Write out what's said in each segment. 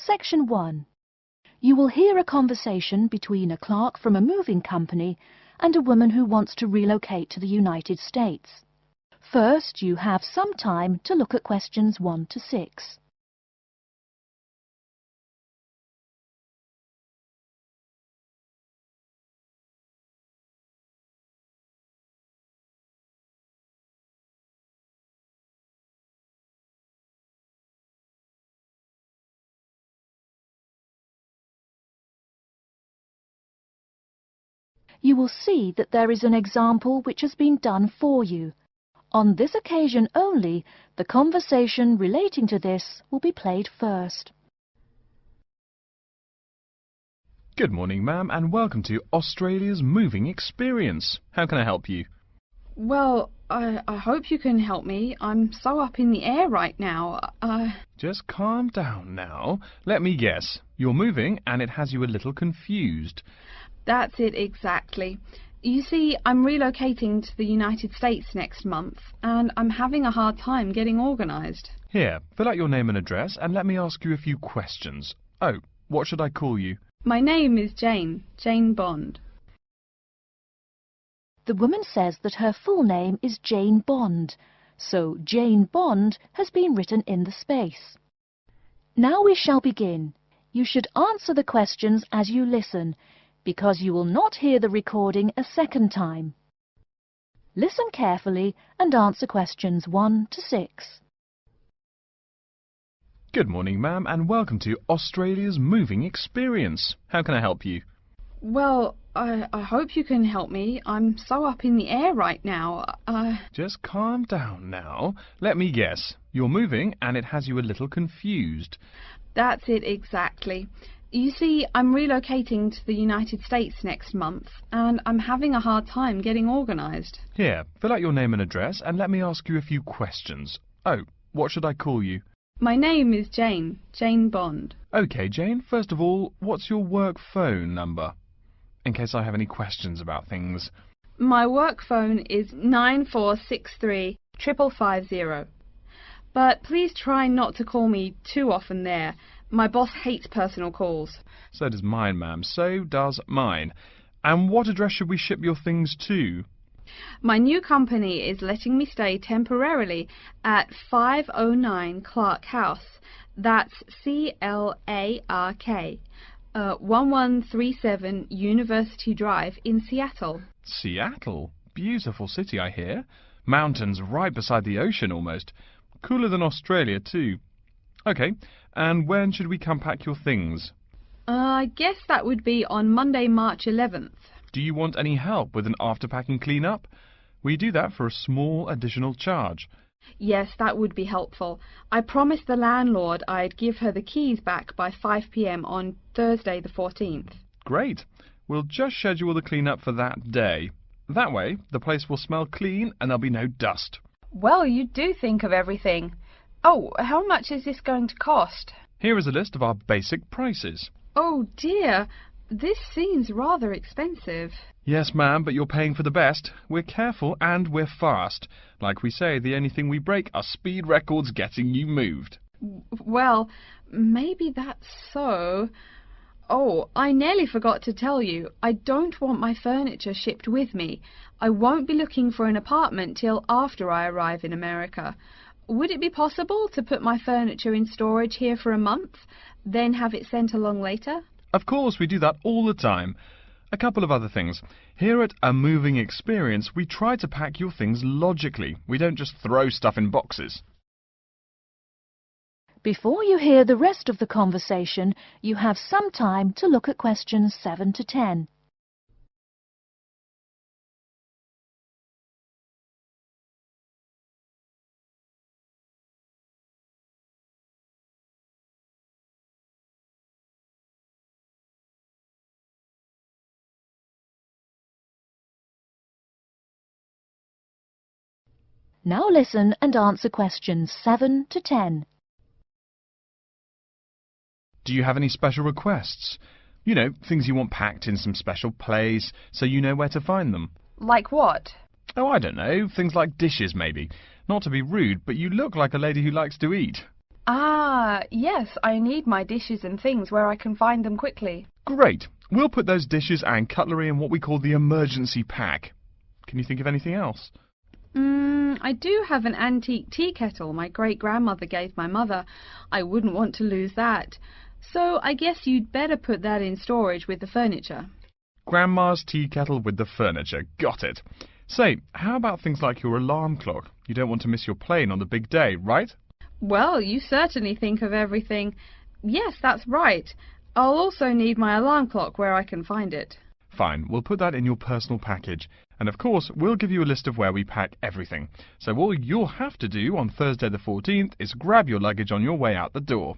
Section 1. You will hear a conversation between a clerk from a moving company and a woman who wants to relocate to the United States. First, you have some time to look at questions 1 to 6. You will see that there is an example which has been done for you. On this occasion only, the conversation relating to this will be played first. Good morning, ma'am, and welcome to Australia's moving experience. How can I help you? Well, I hope you can help me. I'm so up in the air right now. Just calm down now. Let me guess. You're moving and it has you a little confused. That's it exactly. You see, I'm relocating to the United States next month, and I'm having a hard time getting organised. Here, fill out your name and address and let me ask you a few questions. Oh, what should I call you? My name is Jane Bond. The woman says that her full name is Jane Bond, so Jane Bond has been written in the space. Now we shall begin. You should answer the questions as you listen, because you will not hear the recording a second time. Listen carefully and answer questions 1 to 6. Good morning, ma'am, and welcome to Australia's moving experience. How can I help you? Well, I hope you can help me. I'm so up in the air right now. Just calm down now. Let me guess. You're moving and it has you a little confused. That's it exactly. You see, I'm relocating to the United States next month, and I'm having a hard time getting organised. Here, fill out your name and address and let me ask you a few questions. Oh, what should I call you? My name is Jane Bond. OK, Jane, first of all, what's your work phone number? In case I have any questions about things. My work phone is 9463 550. But please try not to call me too often there. My boss hates personal calls. So does mine, ma'am. So does mine. And what address should we ship your things to? My new company is letting me stay temporarily at 509 Clark House. That's CLARK, 1137 University Drive in Seattle. Seattle? Beautiful city, I hear. Mountains right beside the ocean almost. Cooler than Australia, too. OK, and when should we come pack your things? I guess that would be on Monday, March 11th. Do you want any help with an after-packing clean-up? We do that for a small additional charge. Yes, that would be helpful. I promised the landlord I'd give her the keys back by 5 p.m. on Thursday the 14th. Great. We'll just schedule the clean-up for that day. That way, the place will smell clean and there'll be no dust. Well, you do think of everything. Oh, how much is this going to cost? Here is a list of our basic prices. Oh dear, this seems rather expensive. Yes, ma'am, but you're paying for the best. We're careful and we're fast. Like we say, the only thing we break are speed records getting you moved. Well, maybe that's so. Oh, I nearly forgot to tell you. I don't want my furniture shipped with me. I won't be looking for an apartment till after I arrive in America. Would it be possible to put my furniture in storage here for a month, then have it sent along later? Of course, we do that all the time. A couple of other things. Here at A Moving Experience, we try to pack your things logically. We don't just throw stuff in boxes. Before you hear the rest of the conversation, you have some time to look at questions 7 to 10. Now listen and answer questions 7 to 10. Do you have any special requests? You know, things you want packed in some special place, so you know where to find them. Like what? Oh, I don't know. Things like dishes, maybe. Not to be rude, but you look like a lady who likes to eat. Ah, yes, I need my dishes and things where I can find them quickly. Great. We'll put those dishes and cutlery in what we call the emergency pack. Can you think of anything else? I do have an antique tea kettle my great-grandmother gave my mother. I wouldn't want to lose that. So I guess you'd better put that in storage with the furniture. Grandma's tea kettle with the furniture. Got it. Say, how about things like your alarm clock? You don't want to miss your plane on the big day, right? Well, you certainly think of everything. Yes, that's right. I'll also need my alarm clock where I can find it. Fine, we'll put that in your personal package. And of course, we'll give you a list of where we pack everything. So all you'll have to do on Thursday the 14th is grab your luggage on your way out the door.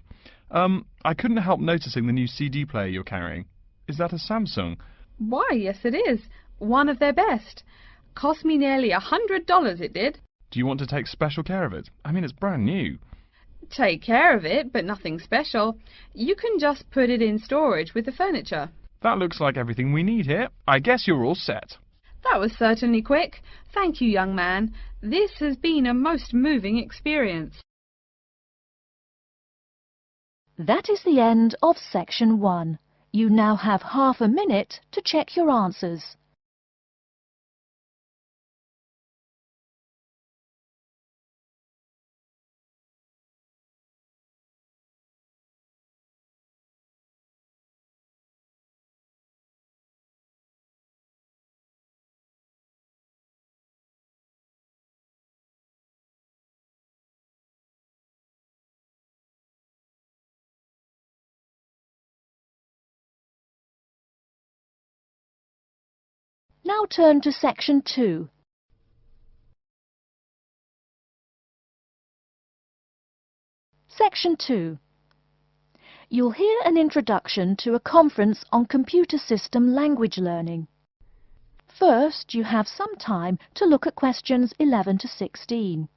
I couldn't help noticing the new CD player you're carrying. Is that a Samsung? Why, yes it is. One of their best. Cost me nearly $100, it did. Do you want to take special care of it? I mean, it's brand new. Take care of it, but nothing special. You can just put it in storage with the furniture. That looks like everything we need here. I guess you're all set. That was certainly quick. Thank you, young man. This has been a most moving experience. That is the end of section 1. You now have half a minute to check your answers. Now turn to section 2. Section 2. You'll hear an introduction to a conference on computer system language learning. First, you have some time to look at questions 11 to 16.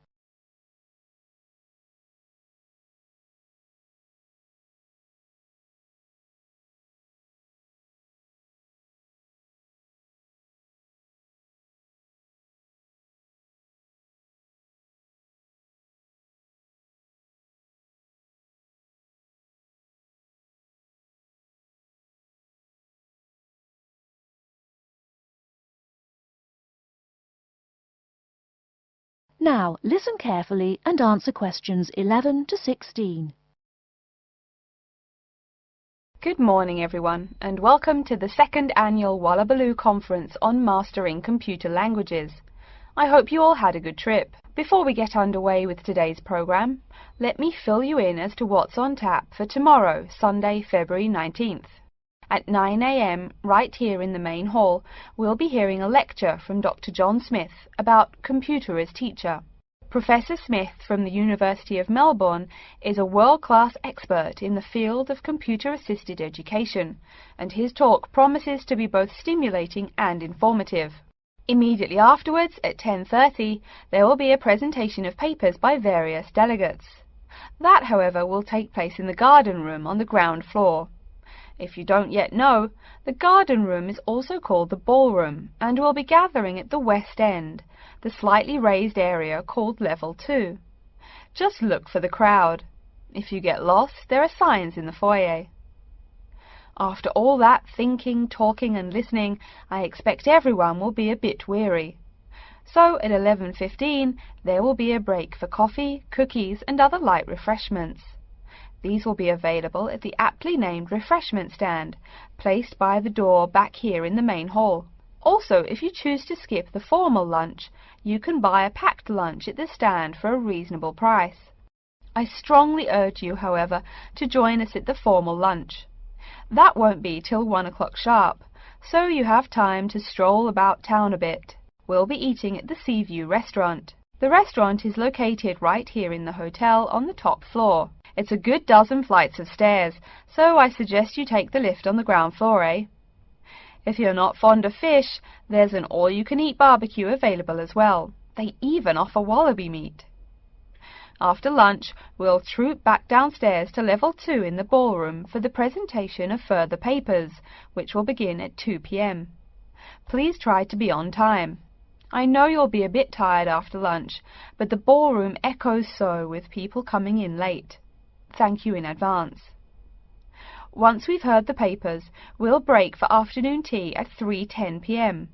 Now, listen carefully and answer questions 11 to 16. Good morning, everyone, and welcome to the second annual Wallabaloo Conference on Mastering Computer Languages. I hope you all had a good trip. Before we get underway with today's program, let me fill you in as to what's on tap for tomorrow, Sunday, February 19th. At 9 a.m., right here in the main hall, we'll be hearing a lecture from Dr. John Smith about computer as teacher. Professor Smith from the University of Melbourne is a world-class expert in the field of computer-assisted education, and his talk promises to be both stimulating and informative. Immediately afterwards, at 10:30, there will be a presentation of papers by various delegates. That, however, will take place in the garden room on the ground floor. If you don't yet know, the garden room is also called the ballroom and will be gathering at the west end, the slightly raised area called Level 2. Just look for the crowd. If you get lost, there are signs in the foyer. After all that thinking, talking and listening, I expect everyone will be a bit weary. So at 11:15, there will be a break for coffee, cookies and other light refreshments. These will be available at the aptly named refreshment stand, placed by the door back here in the main hall. Also, if you choose to skip the formal lunch, you can buy a packed lunch at the stand for a reasonable price. I strongly urge you, however, to join us at the formal lunch. That won't be till 1 o'clock sharp, so you have time to stroll about town a bit. We'll be eating at the Seaview restaurant. The restaurant is located right here in the hotel on the top floor. It's a good dozen flights of stairs, so I suggest you take the lift on the ground floor, eh? If you're not fond of fish, there's an all-you-can-eat barbecue available as well. They even offer wallaby meat. After lunch, we'll troop back downstairs to Level 2 in the ballroom for the presentation of further papers, which will begin at 2 p.m. Please try to be on time. I know you'll be a bit tired after lunch, but the ballroom echoes so with people coming in late. Thank you in advance. Once we've heard the papers, we'll break for afternoon tea at 3:10 p.m.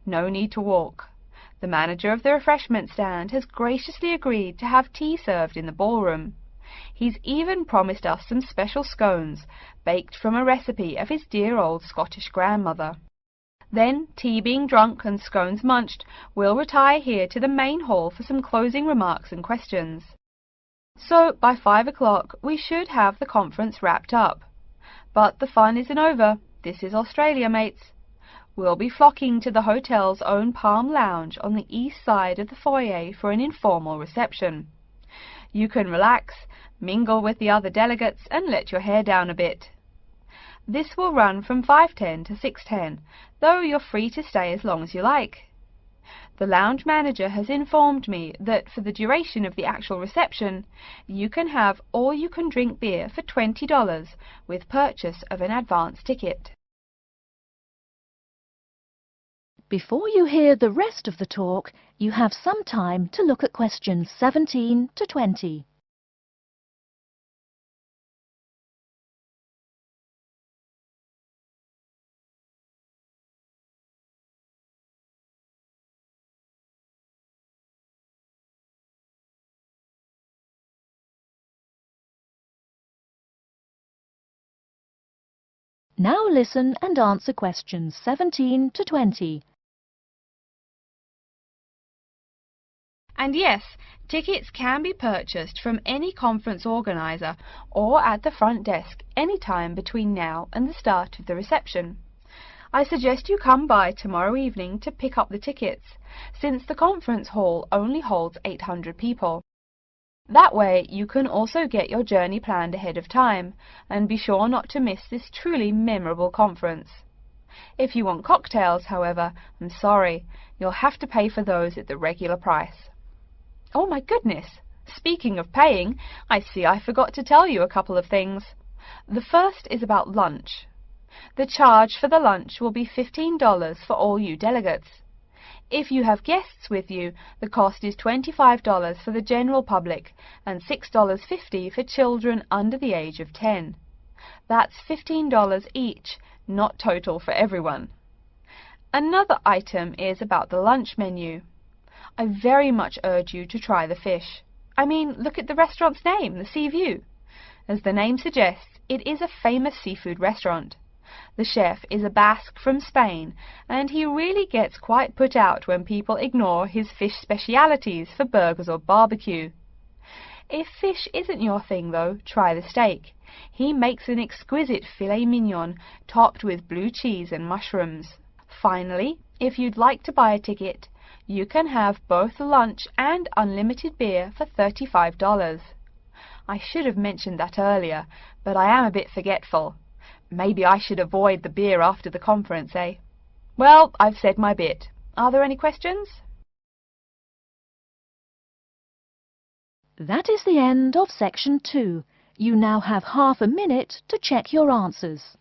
No need to walk. The manager of the refreshment stand has graciously agreed to have tea served in the ballroom. He's even promised us some special scones, baked from a recipe of his dear old Scottish grandmother. Then, tea being drunk and scones munched, we'll retire here to the main hall for some closing remarks and questions. So, by 5 o'clock, we should have the conference wrapped up. But the fun isn't over. This is Australia, mates. We'll be flocking to the hotel's own Palm Lounge on the east side of the foyer for an informal reception. You can relax, mingle with the other delegates, and let your hair down a bit. This will run from 5:10 to 6:10, though you're free to stay as long as you like. The lounge manager has informed me that for the duration of the actual reception, you can have all-you-can-drink beer for $20 with purchase of an advance ticket. Before you hear the rest of the talk, you have some time to look at questions 17 to 20. Now listen and answer questions 17 to 20. And yes, tickets can be purchased from any conference organizer or at the front desk any time between now and the start of the reception. I suggest you come by tomorrow evening to pick up the tickets, since the conference hall only holds 800 people. That way you can also get your journey planned ahead of time and be sure not to miss this truly memorable conference. If you want cocktails, however, I'm sorry, you'll have to pay for those at the regular price. Oh my goodness! Speaking of paying, I see I forgot to tell you a couple of things. The first is about lunch. The charge for the lunch will be $15 for all you delegates. If you have guests with you, the cost is $25 for the general public and $6.50 for children under the age of 10. That's $15 each, not total for everyone. Another item is about the lunch menu. I very much urge you to try the fish. I mean, look at the restaurant's name, the Sea View. As the name suggests, it is a famous seafood restaurant. The chef is a Basque from Spain, and he really gets quite put out when people ignore his fish specialities for burgers or barbecue. If fish isn't your thing, though, try the steak. He makes an exquisite filet mignon topped with blue cheese and mushrooms. Finally, if you'd like to buy a ticket, you can have both lunch and unlimited beer for $35. I should have mentioned that earlier, but I am a bit forgetful. Maybe I should avoid the beer after the conference, eh? Well, I've said my bit. Are there any questions? That is the end of section 2. You now have half a minute to check your answers.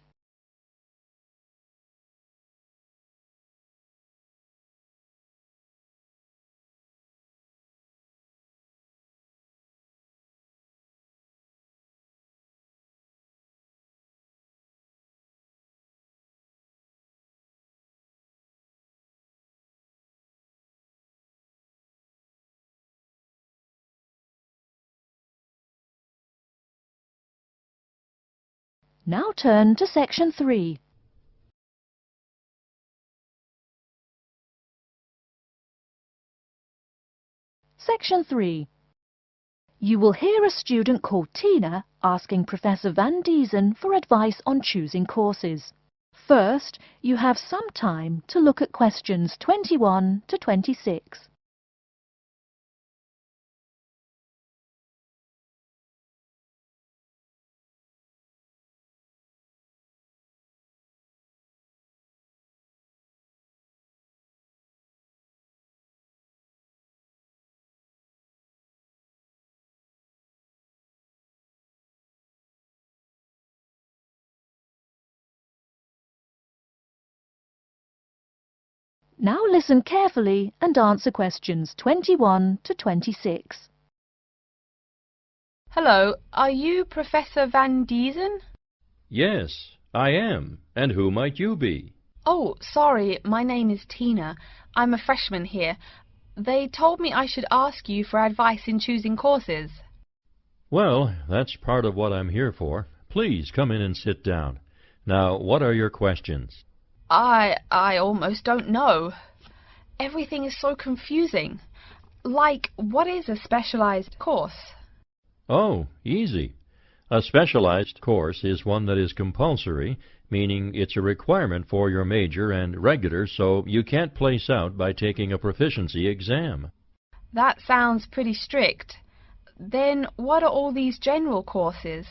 Now turn to section 3. Section 3. You will hear a student called Tina asking Professor Van Diesen for advice on choosing courses. First, you have some time to look at questions 21 to 26. Now listen carefully and answer questions 21 to 26. Hello, are you Professor Van Diesen? Yes, I am. And who might you be? Oh, sorry, my name is Tina. I'm a freshman here. They told me I should ask you for advice in choosing courses. Well, that's part of what I'm here for. Please come in and sit down. Now, what are your questions? I almost don't know. Everything is so confusing. Like, what is a specialized course? Oh, easy. A specialized course is one that is compulsory, meaning it's a requirement for your major, and regular, so you can't place out by taking a proficiency exam. That sounds pretty strict. Then what are all these general courses?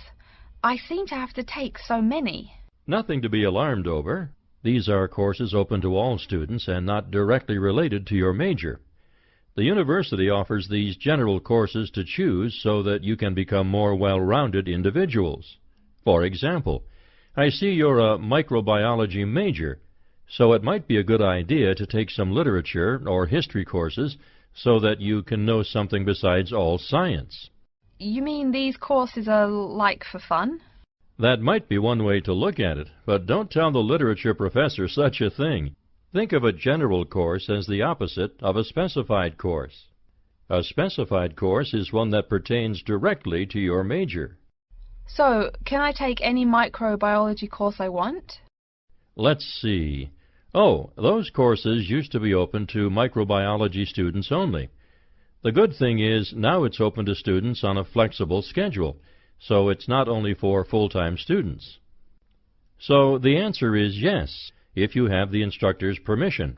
I seem to have to take so many. Nothing to be alarmed over. These are courses open to all students and not directly related to your major. The university offers these general courses to choose so that you can become more well-rounded individuals. For example, I see you're a microbiology major, so it might be a good idea to take some literature or history courses so that you can know something besides all science. You mean these courses are like for fun? That might be one way to look at it, but don't tell the literature professor such a thing. Think of a general course as the opposite of a specified course. A specified course is one that pertains directly to your major. So, can I take any microbiology course I want? Let's see. Oh, those courses used to be open to microbiology students only. The good thing is now it's open to students on a flexible schedule, so it's not only for full-time students. So the answer is yes, if you have the instructor's permission.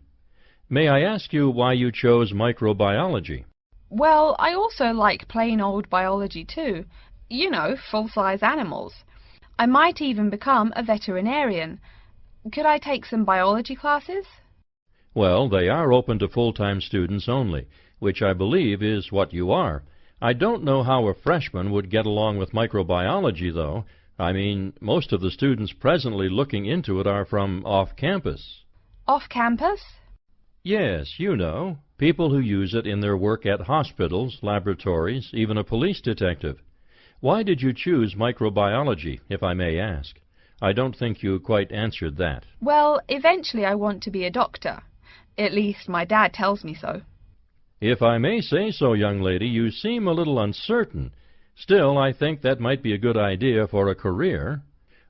May I ask you why you chose microbiology? Well, I also like plain old biology too. You know, full-size animals. I might even become a veterinarian. Could I take some biology classes? Well, they are open to full-time students only, which I believe is what you are. I don't know how a freshman would get along with microbiology, though. I mean, most of the students presently looking into it are from off-campus. Off-campus? Yes, you know, people who use it in their work at hospitals, laboratories, even a police detective. Why did you choose microbiology, if I may ask? I don't think you quite answered that. Well, eventually I want to be a doctor. At least my dad tells me so. If I may say so, young lady, you seem a little uncertain. Still, I think that might be a good idea for a career.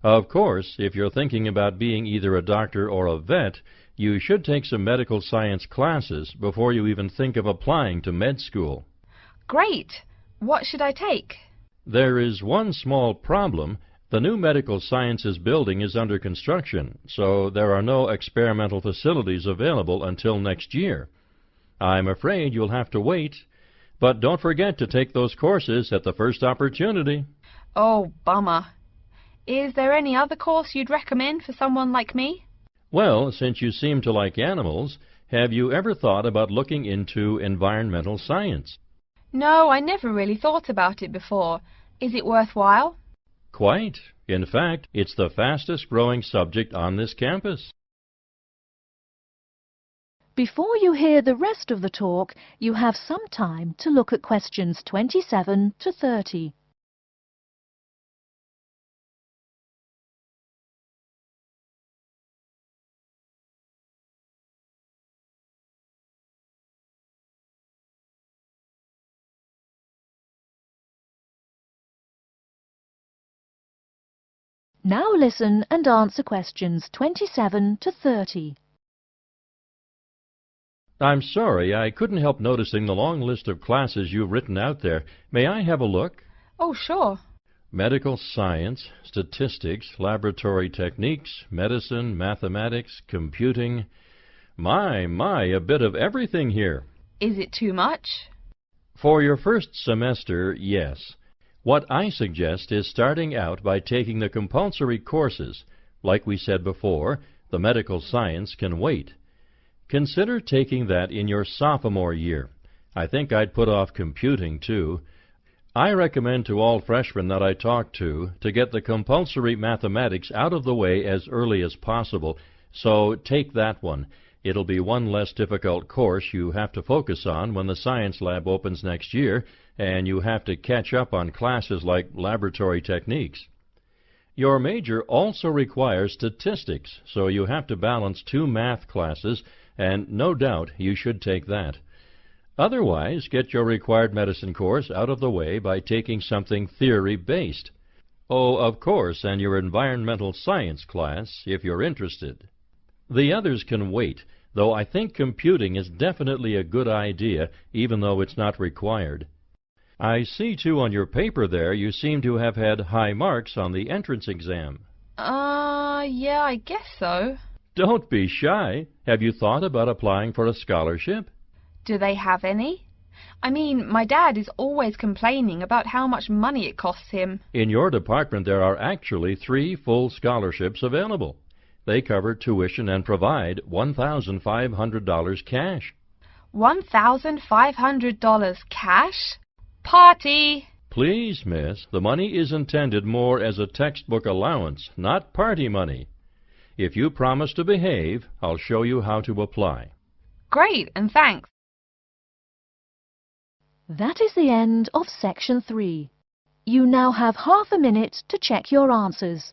Of course, if you're thinking about being either a doctor or a vet, you should take some medical science classes before you even think of applying to med school. Great! What should I take? There is one small problem. The new medical sciences building is under construction, so there are no experimental facilities available until next year. I'm afraid you'll have to wait, but don't forget to take those courses at the first opportunity. Oh, bummer. Is there any other course you'd recommend for someone like me? Well, since you seem to like animals, have you ever thought about looking into environmental science? No, I never really thought about it before. Is it worthwhile? Quite. In fact, it's the fastest growing subject on this campus. Before you hear the rest of the talk, you have some time to look at questions 27 to 30. Now listen and answer questions 27 to 30. I'm sorry, I couldn't help noticing the long list of classes you've written out there. May I have a look? Oh, sure. Medical science, statistics, laboratory techniques, medicine, mathematics, computing. My, a bit of everything here. Is it too much? For your first semester, yes. What I suggest is starting out by taking the compulsory courses. Like we said before, the medical science can wait. Consider taking that in your sophomore year. I think I'd put off computing, too. I recommend to all freshmen that I talk to get the compulsory mathematics out of the way as early as possible, so take that one. It'll be one less difficult course you have to focus on when the science lab opens next year, and you have to catch up on classes like laboratory techniques. Your major also requires statistics, so you have to balance 2 math classes, and no doubt you should take that. Otherwise, get your required medicine course out of the way by taking something theory-based. Oh, of course, and your environmental science class, if you're interested. The others can wait, though I think computing is definitely a good idea, even though it's not required. I see, too, on your paper there you seem to have had high marks on the entrance exam. Yeah, I guess so. Don't be shy. Have you thought about applying for a scholarship? Do they have any? I mean, my dad is always complaining about how much money it costs him. In your department there are actually 3 full scholarships available. They cover tuition and provide $1,500 cash. $1,500 cash? Party! Please, miss, the money is intended more as a textbook allowance, not party money. If you promise to behave, I'll show you how to apply. Great, and thanks. That is the end of section 3. You now have half a minute to check your answers.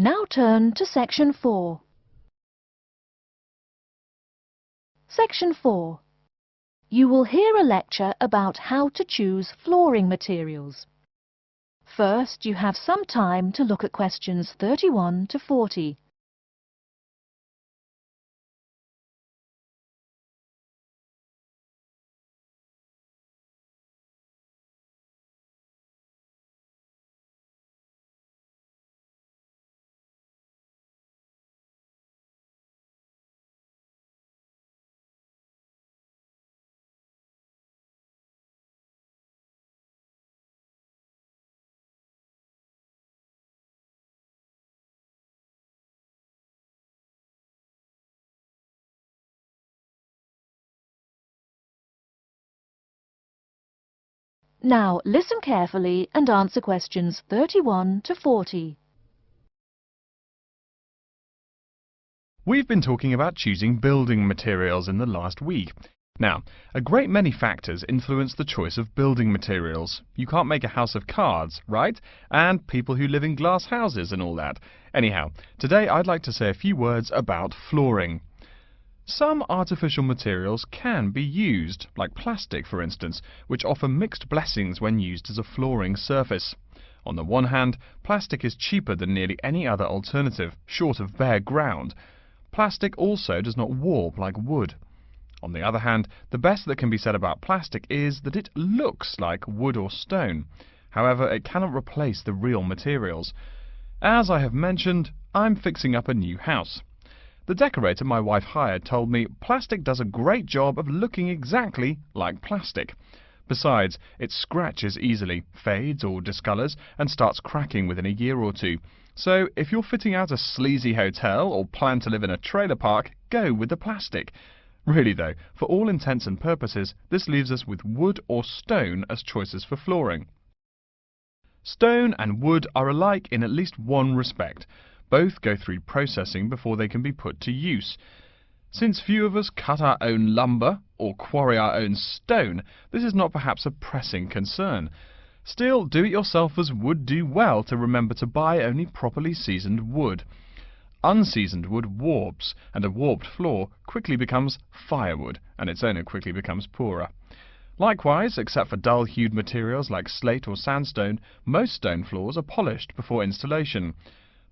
Now turn to section 4. Section 4. You will hear a lecture about how to choose flooring materials. First, you have some time to look at questions 31 to 40. Now listen carefully and answer questions 31 to 40. We've been talking about choosing building materials in the last week. Now, a great many factors influence the choice of building materials. You can't make a house of cards, right? And people who live in glass houses and all that. Anyhow, today I'd like to say a few words about flooring. Some artificial materials can be used, like plastic for instance, which offer mixed blessings when used as a flooring surface. On the one hand, plastic is cheaper than nearly any other alternative, short of bare ground. Plastic also does not warp like wood. On the other hand, the best that can be said about plastic is that it looks like wood or stone. However, it cannot replace the real materials. As I have mentioned, I'm fixing up a new house. The decorator my wife hired told me plastic does a great job of looking exactly like plastic. Besides, it scratches easily, fades or discolors, and starts cracking within a year or two. So, if you're fitting out a sleazy hotel or plan to live in a trailer park, go with the plastic. Really though, for all intents and purposes, this leaves us with wood or stone as choices for flooring. Stone and wood are alike in at least one respect. Both go through processing before they can be put to use. Since few of us cut our own lumber or quarry our own stone, this is not perhaps a pressing concern. Still, do-it-yourselfers would do well to remember to buy only properly seasoned wood. Unseasoned wood warps, and a warped floor quickly becomes firewood, and its owner quickly becomes poorer. Likewise, except for dull-hued materials like slate or sandstone, most stone floors are polished before installation.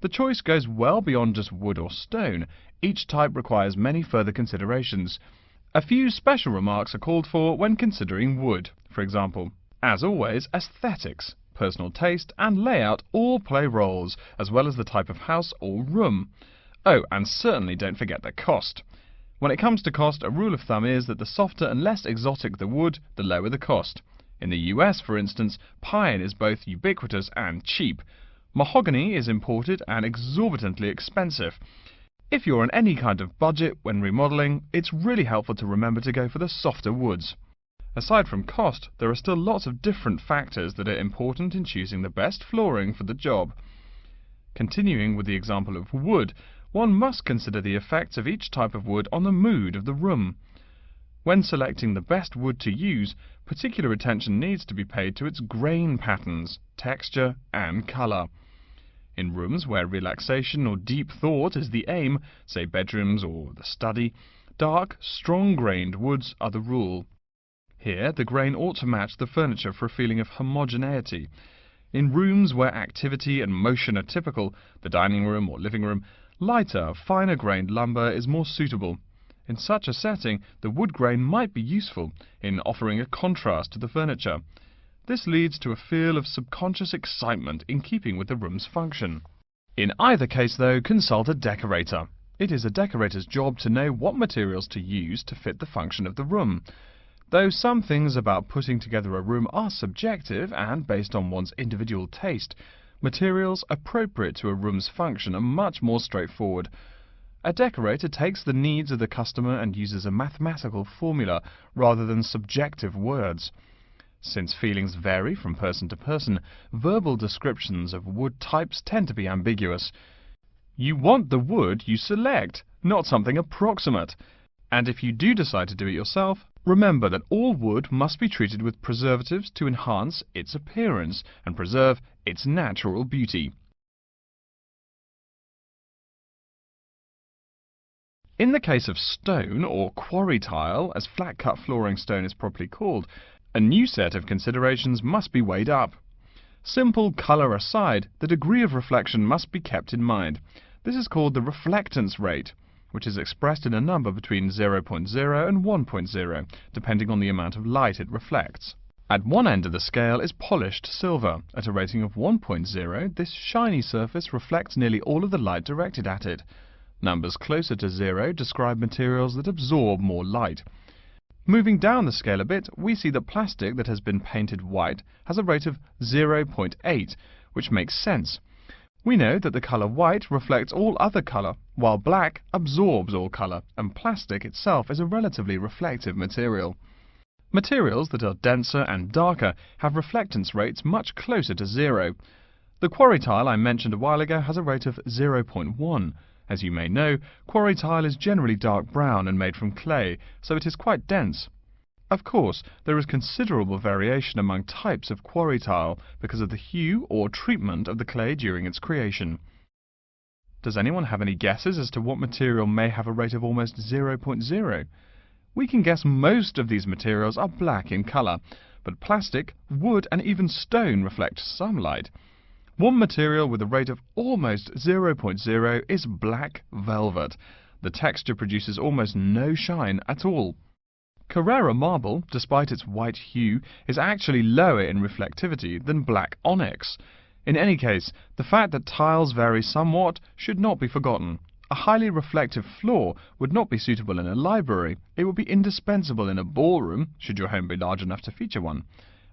The choice goes well beyond just wood or stone. Each type requires many further considerations. A few special remarks are called for when considering wood. For example, as always, aesthetics, personal taste and layout all play roles, as well as the type of house or room. Oh, and certainly don't forget the cost. When it comes to cost, a rule of thumb is that the softer and less exotic the wood, the lower the cost. In the US, for instance, pine is both ubiquitous and cheap. Mahogany is imported and exorbitantly expensive. If you're on any kind of budget when remodeling, it's really helpful to remember to go for the softer woods. Aside from cost, there are still lots of different factors that are important in choosing the best flooring for the job. Continuing with the example of wood, one must consider the effects of each type of wood on the mood of the room. When selecting the best wood to use, particular attention needs to be paid to its grain patterns, texture, and colour. In rooms where relaxation or deep thought is the aim, say bedrooms or the study, dark, strong-grained woods are the rule. Here, the grain ought to match the furniture for a feeling of homogeneity. In rooms where activity and motion are typical, the dining room or living room, lighter, finer-grained lumber is more suitable. In such a setting, the wood grain might be useful in offering a contrast to the furniture. This leads to a feel of subconscious excitement in keeping with the room's function. In either case, though, consult a decorator. It is a decorator's job to know what materials to use to fit the function of the room. Though some things about putting together a room are subjective and based on one's individual taste, materials appropriate to a room's function are much more straightforward. A decorator takes the needs of the customer and uses a mathematical formula rather than subjective words. Since feelings vary from person to person, verbal descriptions of wood types tend to be ambiguous. You want the wood you select, not something approximate. And if you do decide to do it yourself, remember that all wood must be treated with preservatives to enhance its appearance and preserve its natural beauty. In the case of stone, or quarry tile, as flat-cut flooring stone is properly called, a new set of considerations must be weighed up. Simple colour aside, the degree of reflection must be kept in mind. This is called the reflectance rate, which is expressed in a number between 0.0 and 1.0, depending on the amount of light it reflects. At one end of the scale is polished silver. At a rating of 1.0, this shiny surface reflects nearly all of the light directed at it. Numbers closer to 0 describe materials that absorb more light. Moving down the scale a bit, we see that plastic that has been painted white has a rate of 0.8, which makes sense. We know that the colour white reflects all other colour, while black absorbs all colour, and plastic itself is a relatively reflective material. Materials that are denser and darker have reflectance rates much closer to 0. The quarry tile I mentioned a while ago has a rate of 0.1. As you may know, quarry tile is generally dark brown and made from clay, so it is quite dense. Of course, there is considerable variation among types of quarry tile because of the hue or treatment of the clay during its creation. Does anyone have any guesses as to what material may have a rate of almost 0.0? We can guess most of these materials are black in colour, but plastic, wood and even stone reflect some light. One material with a rate of almost 0.0 is black velvet. The texture produces almost no shine at all. Carrara marble, despite its white hue, is actually lower in reflectivity than black onyx. In any case, the fact that tiles vary somewhat should not be forgotten. A highly reflective floor would not be suitable in a library. It would be indispensable in a ballroom, should your home be large enough to feature one.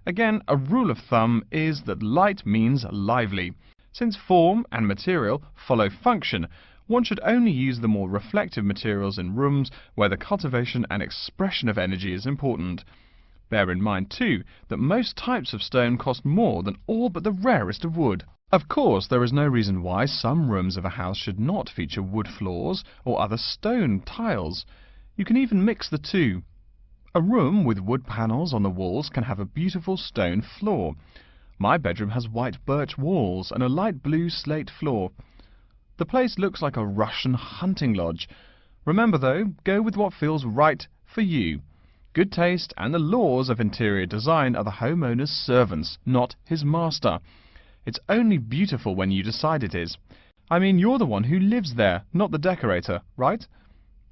Again, a rule of thumb is that light means lively. Since form and material follow function, one should only use the more reflective materials in rooms where the cultivation and expression of energy is important. Bear in mind, too, that most types of stone cost more than all but the rarest of wood. Of course, there is no reason why some rooms of a house should not feature wood floors or other stone tiles. You can even mix the two. A room with wood panels on the walls can have a beautiful stone floor. My bedroom has white birch walls and a light blue slate floor. The place looks like a Russian hunting lodge. Remember though, go with what feels right for you. Good taste and the laws of interior design are the homeowner's servants, not his master. It's only beautiful when you decide it is. I mean, you're the one who lives there, not the decorator, right?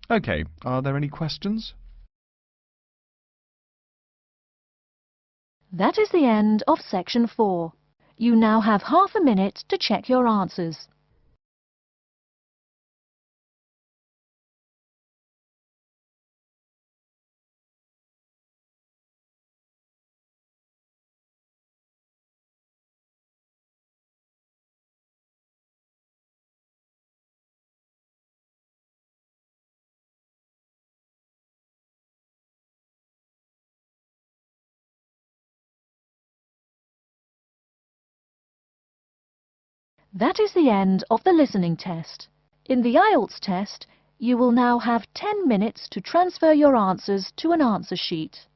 Okay, are there any questions? That is the end of section 4. You now have half a minute to check your answers. That is the end of the listening test. In the IELTS test, you will now have 10 minutes to transfer your answers to an answer sheet.